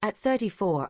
At 34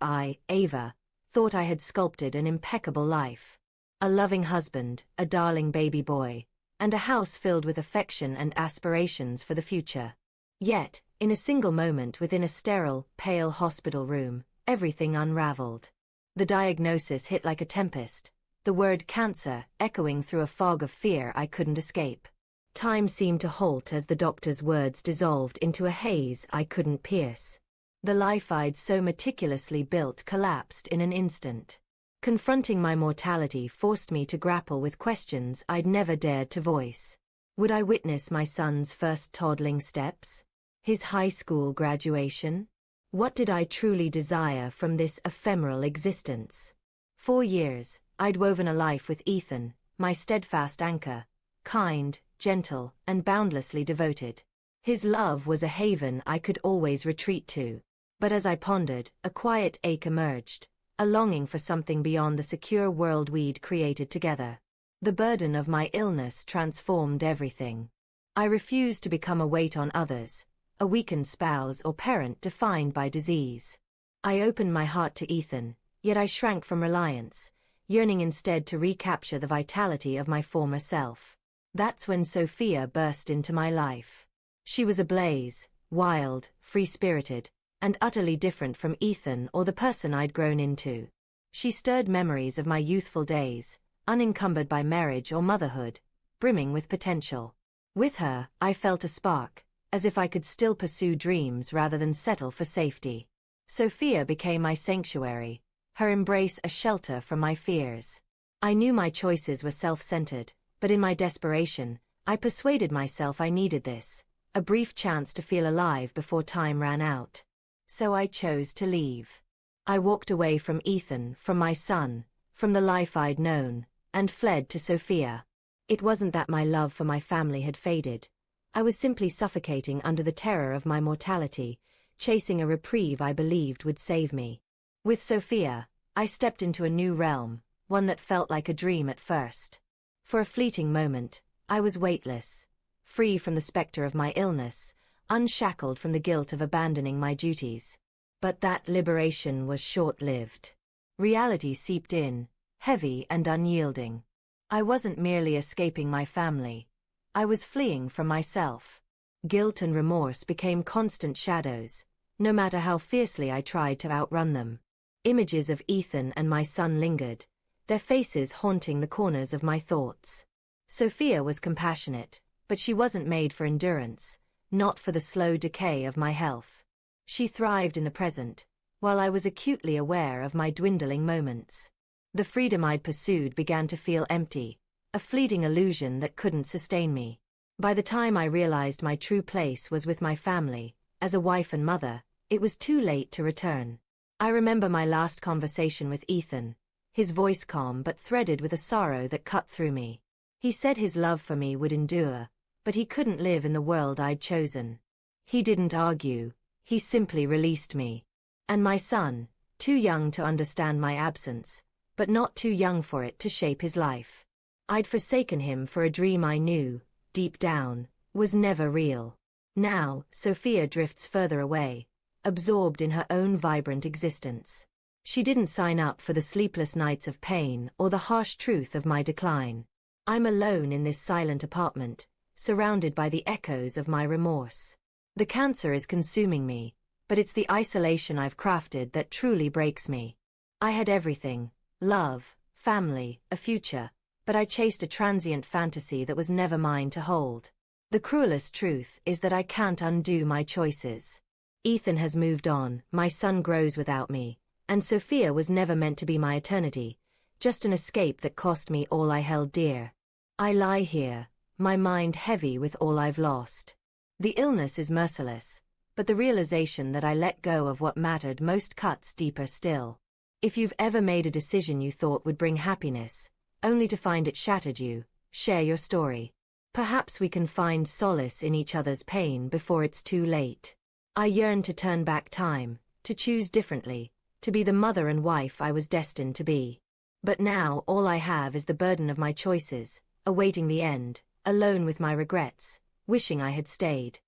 Ava, thought I had sculpted an impeccable life. A loving husband, a darling baby boy, and a house filled with affection and aspirations for the future. Yet, in a single moment within a sterile, pale hospital room, everything unraveled. The diagnosis hit like a tempest, the word cancer echoing through a fog of fear I couldn't escape. Time seemed to halt as the doctor's words dissolved into a haze I couldn't pierce. The life I'd so meticulously built collapsed in an instant. Confronting my mortality forced me to grapple with questions I'd never dared to voice. Would I witness my son's first toddling steps? His high school graduation? What did I truly desire from this ephemeral existence? 4 years, I'd woven a life with Ethan, my steadfast anchor, kind, gentle, and boundlessly devoted. His love was a haven I could always retreat to. But as I pondered, a quiet ache emerged, a longing for something beyond the secure world we'd created together. The burden of my illness transformed everything. I refused to become a weight on others, a weakened spouse or parent defined by disease. I opened my heart to Ethan, yet I shrank from reliance, yearning instead to recapture the vitality of my former self. That's when Sophia burst into my life. She was ablaze, wild, free-spirited, and utterly different from Ethan or the person I'd grown into. She stirred memories of my youthful days, unencumbered by marriage or motherhood, brimming with potential. With her, I felt a spark, as if I could still pursue dreams rather than settle for safety. Sophia became my sanctuary, her embrace a shelter from my fears. I knew my choices were self-centered, but in my desperation, I persuaded myself I needed this, a brief chance to feel alive before time ran out. So I chose to leave. I walked away from Ethan, from my son, from the life I'd known, and fled to Sophia. It wasn't that my love for my family had faded. I was simply suffocating under the terror of my mortality, chasing a reprieve I believed would save me. With Sophia, I stepped into a new realm, one that felt like a dream at first. For a fleeting moment, I was weightless, free from the specter of my illness, unshackled from the guilt of abandoning my duties. But that liberation was short-lived. Reality seeped in, heavy and unyielding. I wasn't merely escaping my family. I was fleeing from myself. Guilt and remorse became constant shadows, no matter how fiercely I tried to outrun them. Images of Ethan and my son lingered, their faces haunting the corners of my thoughts. Sophia was compassionate, but she wasn't made for endurance, not for the slow decay of my health. She thrived in the present, while I was acutely aware of my dwindling moments. The freedom I'd pursued began to feel empty, a fleeting illusion that couldn't sustain me. By the time I realized my true place was with my family, as a wife and mother, it was too late to return. I remember my last conversation with Ethan, his voice calm but threaded with a sorrow that cut through me. He said his love for me would endure, but he couldn't live in the world I'd chosen. He didn't argue, he simply released me. And my son, too young to understand my absence, but not too young for it to shape his life. I'd forsaken him for a dream I knew, deep down, was never real. Now, Sophia drifts further away, absorbed in her own vibrant existence. She didn't sign up for the sleepless nights of pain or the harsh truth of my decline. I'm alone in this silent apartment, surrounded by the echoes of my remorse. The cancer is consuming me, but it's the isolation I've crafted that truly breaks me. I had everything, love, family, a future, but I chased a transient fantasy that was never mine to hold. The cruelest truth is that I can't undo my choices. Ethan has moved on, my son grows without me, and Sophia was never meant to be my eternity, just an escape that cost me all I held dear. I lie here, my mind heavy with all I've lost. The illness is merciless, but the realization that I let go of what mattered most cuts deeper still. If you've ever made a decision you thought would bring happiness, only to find it shattered you, share your story. Perhaps we can find solace in each other's pain before it's too late. I yearn to turn back time, to choose differently, to be the mother and wife I was destined to be. But now all I have is the burden of my choices, awaiting the end, alone with my regrets, wishing I had stayed.